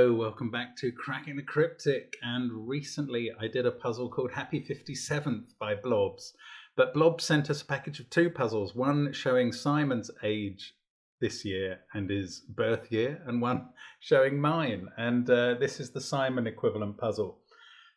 Hello, welcome back to Cracking the Cryptic, and recently I did a puzzle called Happy 57th by Blobs, but Blobs sent us a package of two puzzles, one showing Simon's age this year and his birth year, and one showing mine, and this is the Simon equivalent puzzle.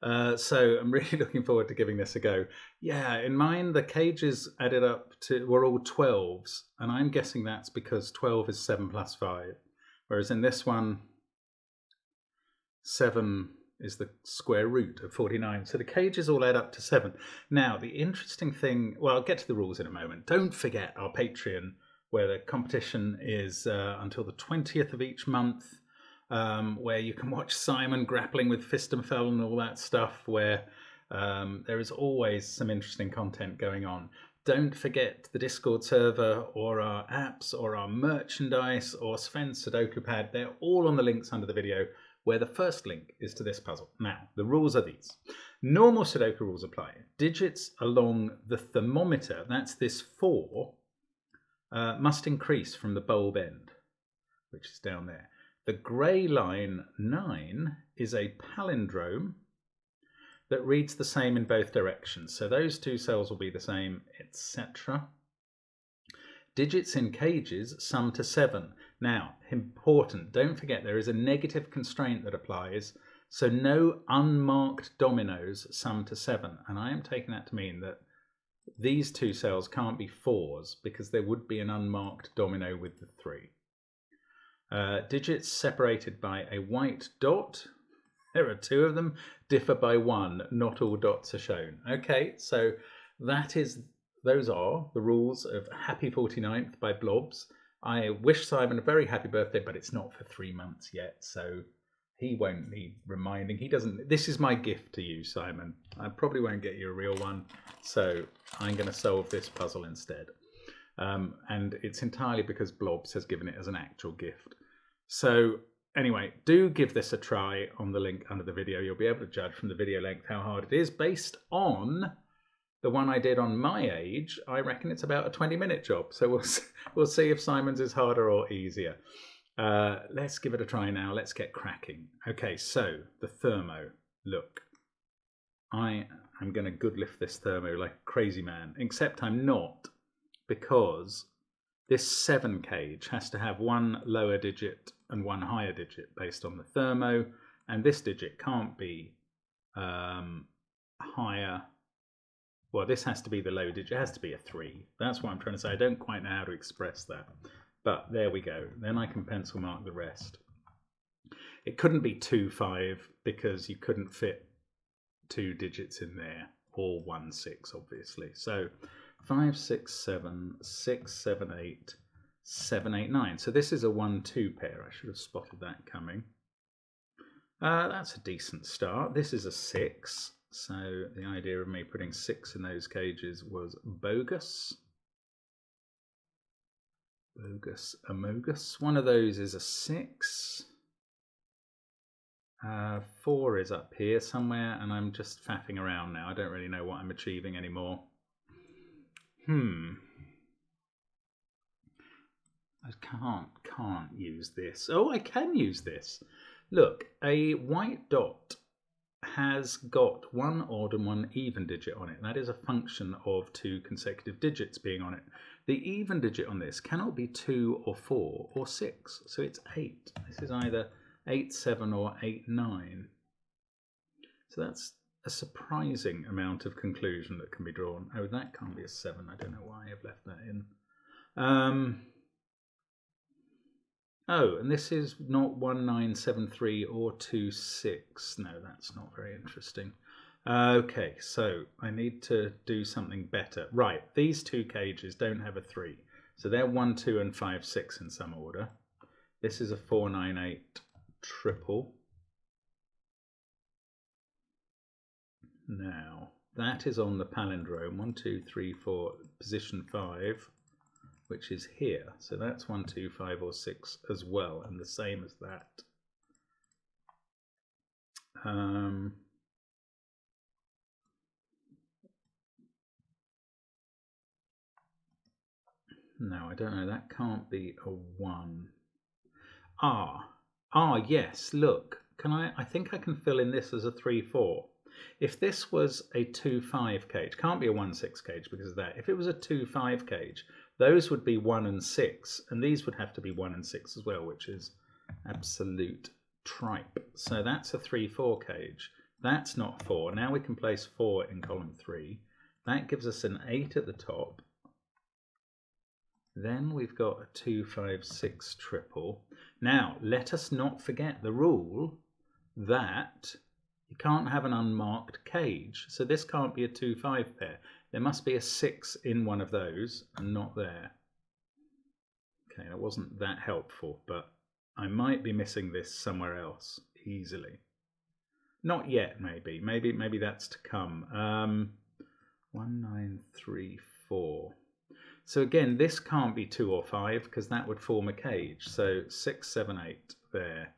So I'm really looking forward to giving this a go. Yeah, in mine the cages added up to were all 12s, and I'm guessing that's because 12 is 7 plus 5, whereas in this one 7 is the square root of 49. So the cages all add up to 7. Now, the interesting thing, well, I'll get to the rules in a moment. Don't forget our Patreon, where the competition is until the 20th of each month, where you can watch Simon grappling with Fistenfell and all that stuff, where there is always some interesting content going on. Don't forget the Discord server or our apps or our merchandise or Sven's Sudoku Pad. They're all on the links under the video, where the first link is to this puzzle. Now, the rules are these. Normal Sudoku rules apply. Digits along the thermometer, that's this 4, must increase from the bulb end, which is down there. The grey line 9 is a palindrome that reads the same in both directions. So those two cells will be the same, etc. Digits in cages sum to 7. Now, important, don't forget there is a negative constraint that applies, so no unmarked dominoes sum to 7. And I am taking that to mean that these two cells can't be 4s because there would be an unmarked domino with the 3. Digits separated by a white dot, there are 2 of them, differ by 1. Not all dots are shown. Okay, so those are the rules of Happy 49th by Blobs. I wish Simon a very happy birthday, but it's not for 3 months yet, so he won't need reminding. He doesn't. This is my gift to you, Simon. I probably won't get you a real one, so I'm going to solve this puzzle instead. And it's entirely because Blobs has given it as an actual gift. So anyway, do give this a try on the link under the video. You'll be able to judge from the video length how hard it is. Based on the one I did on my age, I reckon it's about a 20-minute job. So we'll see if Simon's is harder or easier. Let's give it a try now. Let's get cracking. Okay, so the thermo. Look, I am going to good lift this thermo like a crazy man, except I'm not, because this 7 cage has to have 1 lower digit and 1 higher digit based on the thermo, and this digit can't be higher. Well, this has to be the low digit. It has to be a 3. That's what I'm trying to say. I don't quite know how to express that. But there we go. Then I can pencil mark the rest. It couldn't be 2, 5 because you couldn't fit 2 digits in there, or 1, 6, obviously. So 5, 6, 7, 6, 7, 8, 7, 8, 9. So this is a 1, 2 pair. I should have spotted that coming. That's a decent start. This is a 6. So the idea of me putting 6 in those cages was bogus. Bogus, amogus. One of those is a 6. 4 is up here somewhere, and I'm just faffing around now. I don't really know what I'm achieving anymore. I can't use this. Oh, I can use this. Look, a white dot has got 1 odd and 1 even digit on it. That is a function of 2 consecutive digits being on it. The even digit on this cannot be 2 or 4 or 6, so it's 8. This is either 8, 7 or 8, 9. So that's a surprising amount of conclusion that can be drawn. Oh, that can't be a 7. I don't know why I've left that in. Oh, and this is not 1973 or 26. No, that's not very interesting. Okay, so I need to do something better. Right, these 2 cages don't have a 3. So they're 1, 2 and 5, 6 in some order. This is a 4, 9, 8 triple. Now, that is on the palindrome. 1, 2, 3, 4, position 5. Which is here. So that's 1, 2, 5 or 6 as well, and the same as that. No, I don't know. That can't be a 1. Ah, yes, look. I think I can fill in this as a 3-4. If this was a 2-5 cage, can't be a 1-6 cage because of that. If it was a 2-5 cage, those would be 1 and 6, and these would have to be 1 and 6 as well, which is absolute tripe. So that's a 3-4 cage. That's not 4. Now we can place 4 in column 3. That gives us an 8 at the top. Then we've got a 2-5-6 triple. Now, let us not forget the rule that you can't have an unmarked cage. So this can't be a 2-5 pair. There must be a 6 in one of those and not there. Okay, that wasn't that helpful, but I might be missing this somewhere else easily. Not yet, maybe. Maybe that's to come. 1, 9, 3, 4. So again, this can't be 2 or 5 because that would form a cage. So 6, 7, 8 there.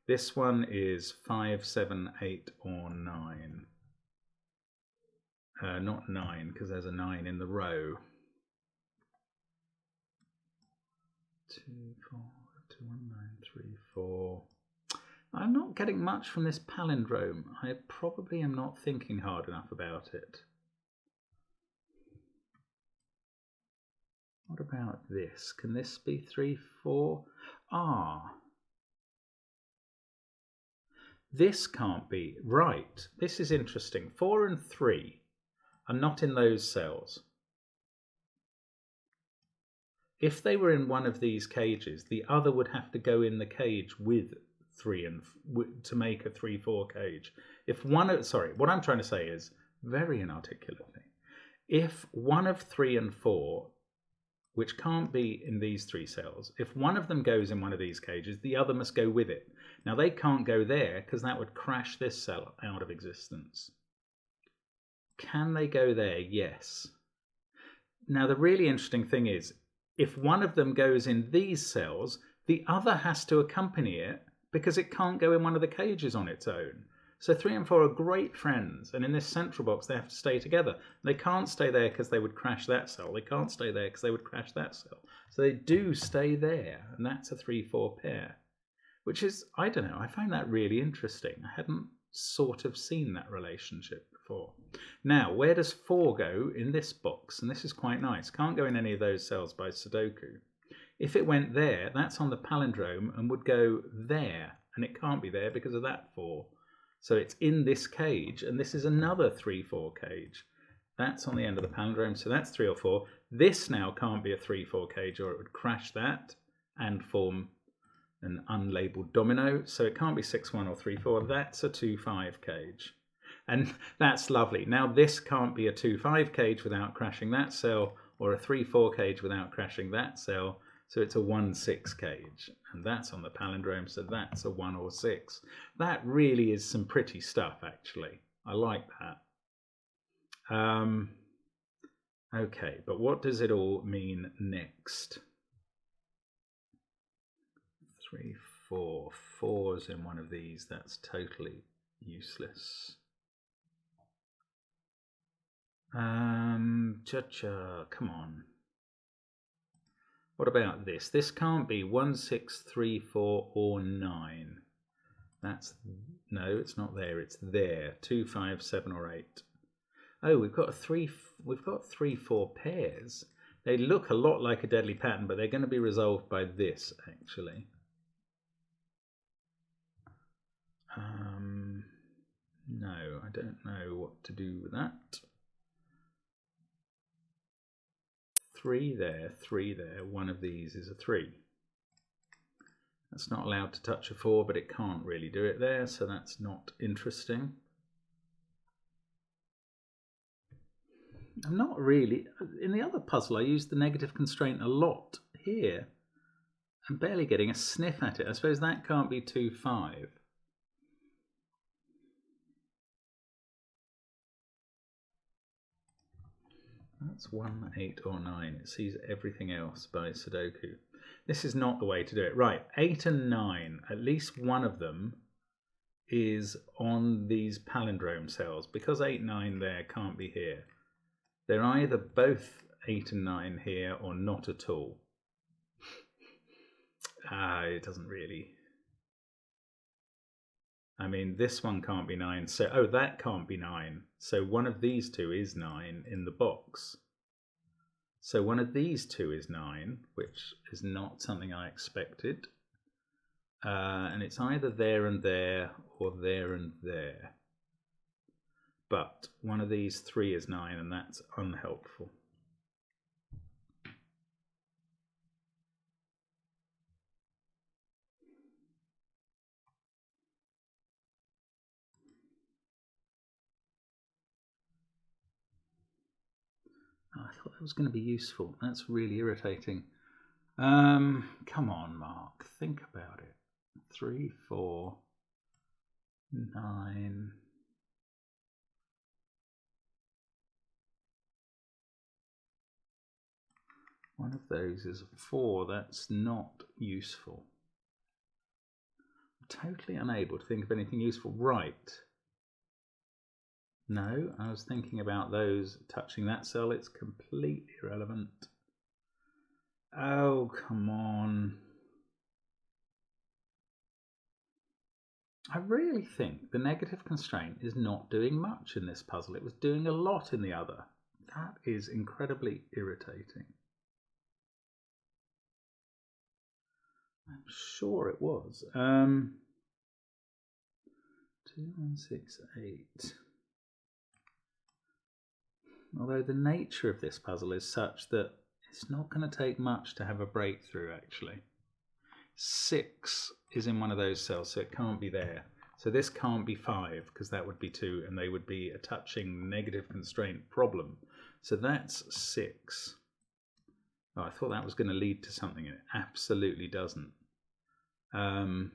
This one is 5, 7, 8, or 9. Not 9 because there's a 9 in the row. 2, 4, 2, 1, 9, 3, 4. I'm not getting much from this palindrome. I probably am not thinking hard enough about it. What about this? Can this be 3, 4? Ah. This can't be. Right. This is interesting. 4 and 3 are not in those cells. If they were in one of these cages, the other would have to go in the cage with 3 and to make a 3-4 cage. If one of, sorry, what I'm trying to say is very inarticulately. If one of 3 and 4, which can't be in these 3 cells, if one of them goes in one of these cages, the other must go with it. Now they can't go there because that would crash this cell out of existence. Can they go there? Yes. Now the really interesting thing is, if one of them goes in these cells, the other has to accompany it because it can't go in one of the cages on its own. So 3 and 4 are great friends, and in this central box they have to stay together. They can't stay there because they would crash that cell. They can't stay there because they would crash that cell. So they do stay there, and that's a 3-4 pair, which is, I don't know, I find that really interesting. I hadn't sort of seen that relationship before. Now, where does 4 go in this box? And this is quite nice. Can't go in any of those cells by Sudoku. If it went there, that's on the palindrome and would go there, and it can't be there because of that 4. So it's in this cage, and this is another 3-4 cage. That's on the end of the palindrome, so that's 3 or 4. This now can't be a 3-4 cage, or it would crash that and form an unlabeled domino. So it can't be 6-1 or 3-4. That's a 2-5 cage. And that's lovely. Now this can't be a 2-5 cage without crashing that cell, or a 3-4 cage without crashing that cell. So it's a 1-6 cage, and that's on the palindrome, so that's a 1 or 6. That really is some pretty stuff, actually. I like that. Okay, but what does it all mean next? 3, 4. 4's in one of these. That's totally useless. Come on. What about this? This can't be 1, 6, 3, 4, or 9. That's, no, it's not there. It's there. 2, 5, 7, or 8. Oh, we've got 3, 4 pairs. They look a lot like a deadly pattern, but they're going to be resolved by this, actually. No, I don't know what to do with that. 3 there, 3 there. One of these is a 3. That's not allowed to touch a 4, but it can't really do it there, so that's not interesting. I'm not really... In the other puzzle, I used the negative constraint a lot. Here, I'm barely getting a sniff at it. I suppose that can't be 2, 5. That's 1, 8, or 9. It sees everything else by Sudoku. This is not the way to do it. Right, 8 and 9, at least one of them is on these palindrome cells. Because 8, 9 there can't be here. They're either both 8 and 9 here or not at all. It doesn't really I mean, this one can't be 9, so, oh, that can't be 9. So one of these two is 9 in the box. So one of these two is 9, which is not something I expected. And it's either there and there, or there and there. But one of these 3 is 9, and that's unhelpful. Oh, I thought that was going to be useful. That's really irritating. Come on, Mark. Think about it. 3, 4, 9. One of those is a 4. That's not useful. I'm totally unable to think of anything useful. Right. No, I was thinking about those touching that cell. It's completely irrelevant. Oh, come on. I really think the negative constraint is not doing much in this puzzle. It was doing a lot in the other. That is incredibly irritating. I'm sure it was. 2, 1, 6, 8. Although the nature of this puzzle is such that it's not going to take much to have a breakthrough, actually. 6 is in one of those cells, so it can't be there. So this can't be 5, because that would be 2, and they would be a touching negative constraint problem. So that's 6. Oh, I thought that was going to lead to something, and it absolutely doesn't. Well,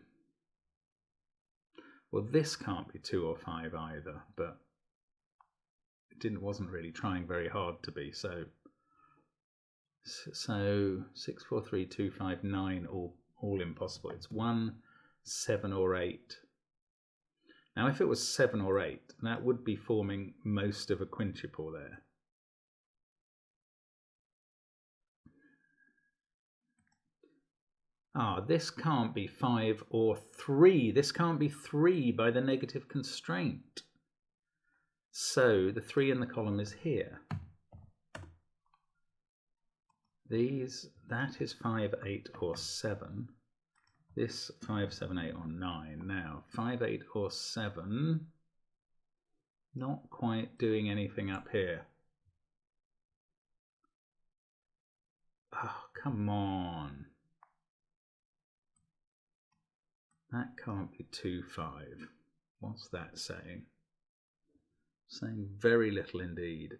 this can't be 2 or 5 either, but it wasn't really trying very hard to be. So 6, 4, 3, 2, 5, 9, all impossible. It's 1, 7, or 8. Now, if it was 7 or 8, that would be forming most of a quintuple there. Ah, this can't be 5 or 3. This can't be 3 by the negative constraint. So the 3 in the column is here. That is 5, 8, or 7. This 5, 7, 8, or 9. Now, 5, 8, or 7, not quite doing anything up here. Oh, come on. That can't be 2, 5. What's that saying? Saying very little indeed.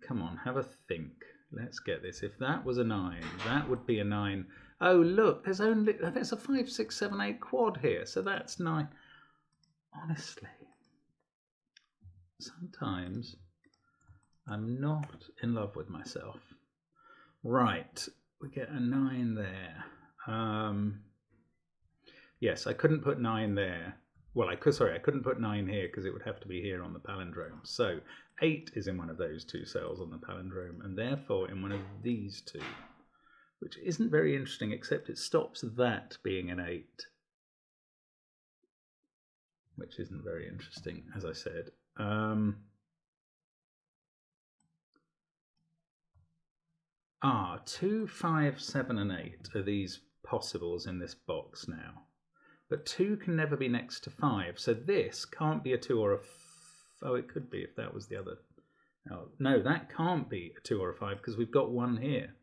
Come on, have a think. Let's get this. If that was a 9, that would be a 9. Oh, look, there's a 5, 6, 7, 8 quad here, so that's 9. Honestly, sometimes I'm not in love with myself. Right, we get a 9 there. Yes, I couldn't put 9 there. Well, I couldn't put 9 here because it would have to be here on the palindrome. So 8 is in one of those 2 cells on the palindrome, and therefore in one of these 2, which isn't very interesting, except it stops that being an 8, which isn't very interesting, as I said. 2, 5, 7, and 8 are these possibles in this box now. But 2 can never be next to 5, so this can't be a 2 or a... Oh, it could be if that was the other... Oh, no, that can't be a 2 or a 5 because we've got 1 here.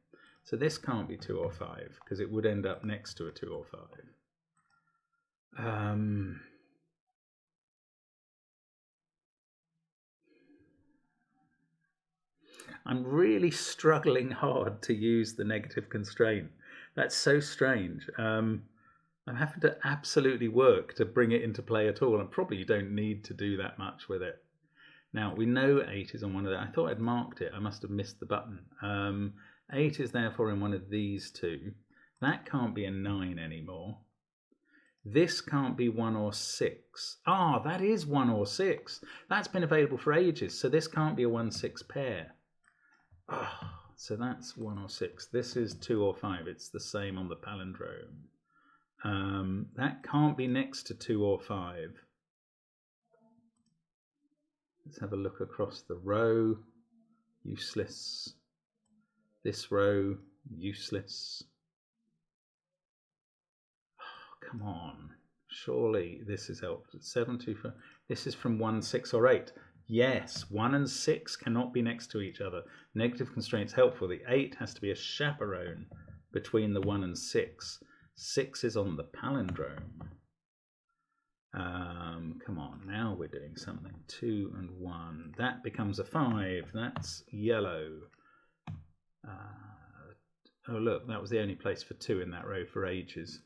So this can't be 2 or 5 because it would end up next to a 2 or 5. I'm really struggling hard to use the negative constraint. That's so strange. I'm having to absolutely work to bring it into play at all, and probably you don't need to do that much with it. Now, we know 8 is on one of the... I thought I'd marked it. I must have missed the button. 8 is therefore in one of these 2. That can't be a 9 anymore. This can't be 1 or 6. Ah, that is 1 or 6. That's been available for ages, so this can't be a 1-6 pair. So that's 1 or 6. This is 2 or 5. It's the same on the palindrome. That can't be next to 2 or 5. Let's have a look across the row. Useless. This row, useless. Oh, come on. Surely this is helpful. 7, 2, 4. This is from 1, 6 or 8. Yes, 1 and 6 cannot be next to each other. Negative constraint's helpful. The 8 has to be a chaperone between the 1 and 6. 6 is on the palindrome. Come on, now we're doing something. 2 and 1. That becomes a 5. That's yellow. Oh look, that was the only place for 2 in that row for ages.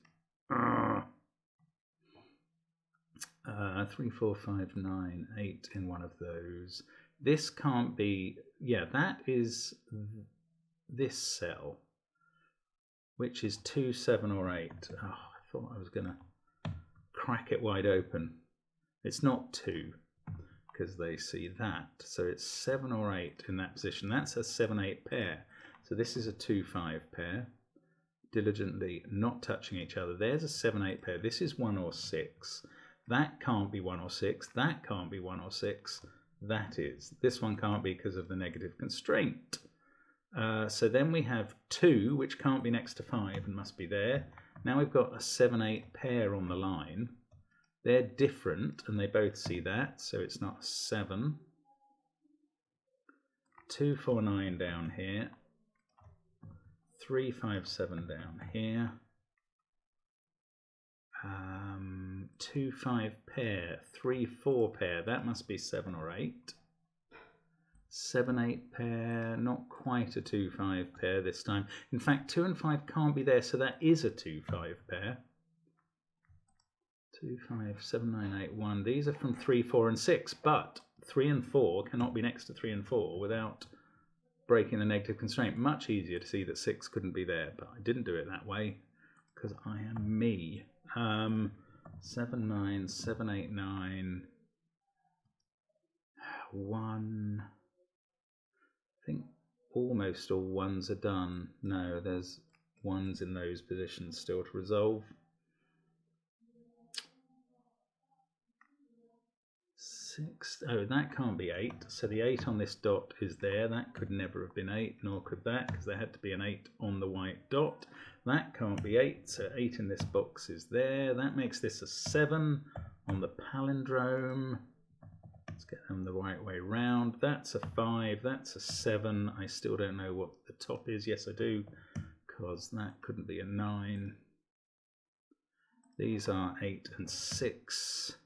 3, 4, 5, 9, 8 in one of those. This can't be, yeah, that is this cell, which is 2, 7 or 8. Oh, I thought I was going to crack it wide open. It's not 2 because they see that. So it's 7 or 8 in that position. That's a 7, 8 pair. So this is a 2, 5 pair. Diligently not touching each other. There's a 7, 8 pair. This is 1 or 6. That can't be 1 or 6. That can't be 1 or 6. That is. This one can't be because of the negative constraint. So then we have 2, which can't be next to 5 and must be there. Now we've got a 7, 8 pair on the line. They're different and they both see that. So it's not 7. 2, 4, 9 down here. 3, 5, 7 down here. 2, 5 pair, 3, 4 pair, that must be 7 or 8. 7, 8 pair, not quite a 2, 5 pair this time. In fact, 2 and 5 can't be there, so that is a 2, 5 pair. 2, 5, 7, 9, 8, 1. These are from 3, 4 and 6, but 3 and 4 cannot be next to 3 and 4 without breaking the negative constraint. Much easier to see that 6 couldn't be there, but I didn't do it that way because I am me. 7, 9, 7, 8, 9, 1. I think almost all 1s are done. No, there's 1s in those positions still to resolve. 6, oh, that can't be 8. So the 8 on this dot is there. That could never have been 8, nor could that, because there had to be an 8 on the white dot. That can't be 8, so 8 in this box is there. That makes this a 7 on the palindrome. Let's get them the right way round. That's a 5, that's a 7. I still don't know what the top is. Yes, I do, because that couldn't be a 9. These are 8 and 6.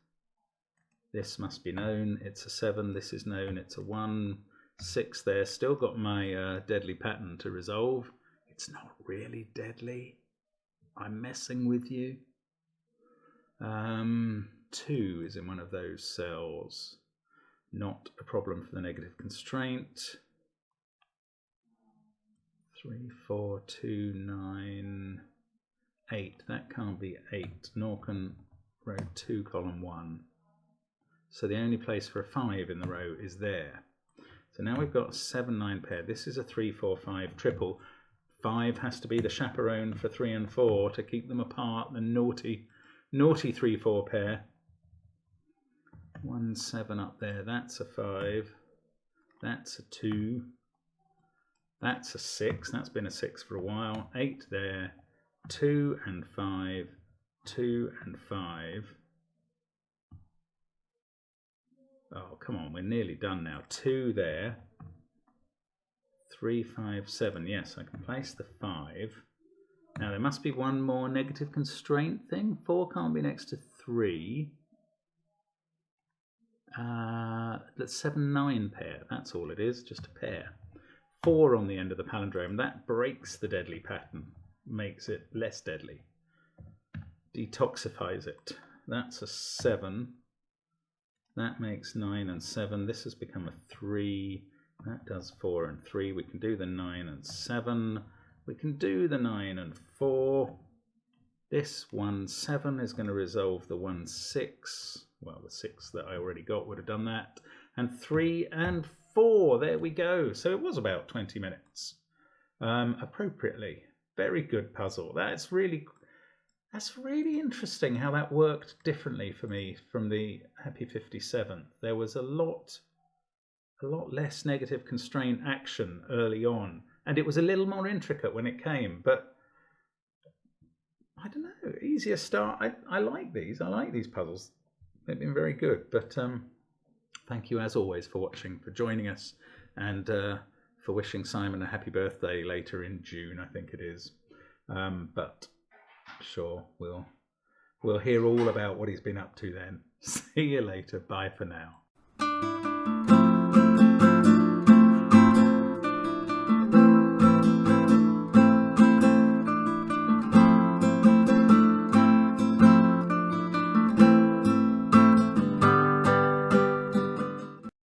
This must be known, it's a 7. This is known, it's a 1. 6 there. Still got my deadly pattern to resolve. It's not really deadly. I'm messing with you. 2 is in one of those cells. Not a problem for the negative constraint. 3, 4, 2, 9, 8. That can't be 8, nor can row 2, column 1. So the only place for a 5 in the row is there. So now we've got a 7, 9 pair. This is a 3, 4, 5 triple. 5 has to be the chaperone for 3 and 4 to keep them apart. The naughty 3, 4 pair. 1, 7 up there. That's a 5. That's a 2. That's a 6. That's been a 6 for a while. 8 there. 2 and 5. 2 and 5. Oh, come on, we're nearly done now. 2 there. 3, 5, 7. Yes, I can place the 5. Now there must be one more negative constraint thing. 4 can't be next to 3. That's 7, 9 pair. That's all it is, just a pair. 4 on the end of the palindrome. That breaks the deadly pattern, makes it less deadly. Detoxifies it. That's a 7. That makes 9 and 7. This has become a 3. That does 4 and 3. We can do the 9 and 7. We can do the 9 and 4. This 1, 7 is going to resolve the 1, 6. Well, the 6 that I already got would have done that. And 3 and 4. There we go. So it was about 20 minutes. Appropriately. Very good puzzle. That's really... That's really interesting how that worked differently for me from the Happy 57th. There was a lot less negative constraint action early on, and it was a little more intricate when it came, but I don't know, easier start. I like these. I like these puzzles. They've been very good, but thank you as always for watching, for joining us, and for wishing Simon a happy birthday later in June, I think it is. But sure, we'll hear all about what he's been up to then. See you later. Bye for now.